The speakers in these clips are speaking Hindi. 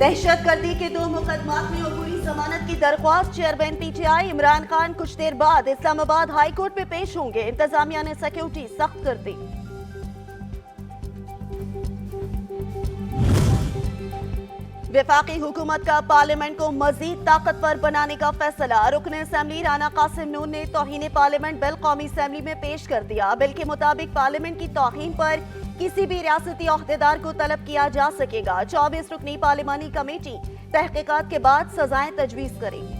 दहशतगर्दी के 2 मुकदमात में अबूरी जमानत की दरख्वास्त। चेयरमैन पीटीआई इमरान खान कुछ देर बाद इस्लामाबाद हाई कोर्ट में पेश होंगे। इंतजामिया ने सिक्योरिटी सख्त कर दी। वफाकी हुकूमत का पार्लियामेंट को मजीद ताकतवर बनाने का फैसला। रुकन असेंबली राना कासिम नून ने तौहीन पार्लियामेंट बिल कौमी असेंबली में पेश कर दिया। बिल के मुताबिक पार्लियामेंट की तौहीन पर किसी भी रियासती ओहदेदार को तलब किया जा सकेगा। 24 रुकनी पार्लिमानी कमेटी तहकीकात के बाद सजाएं तजवीज करेगी।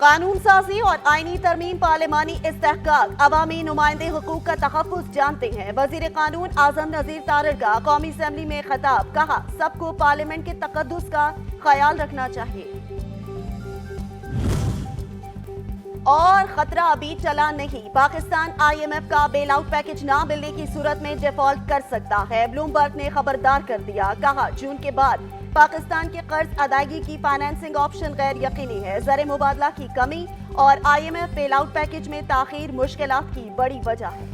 कानून साजी और आईनी तरमीम पार्लिमानी इस्तेहकाक अवामी नुमाइंदे हुकूक का तहफ़्फ़ुज़ जानते हैं। वज़ीर कानून आज़म नज़ीर तारड़ का कौमी असेंबली में खिताब। कहा, सबको पार्लियामेंट के तकद्दुस का ख्याल रखना चाहिए और खतरा अभी चला नहीं। पाकिस्तान IMF का बेल आउट पैकेज ना मिलने की सूरत में डिफॉल्ट कर सकता है। ब्लूमबर्ग ने खबरदार कर दिया। कहा, जून के बाद पाकिस्तान के कर्ज अदायगी की फाइनेंसिंग ऑप्शन गैर यकीनी है। ज़र मुबादला की कमी और IMF बेल आउट पैकेज में ताखीर मुश्किलात की बड़ी वजह है।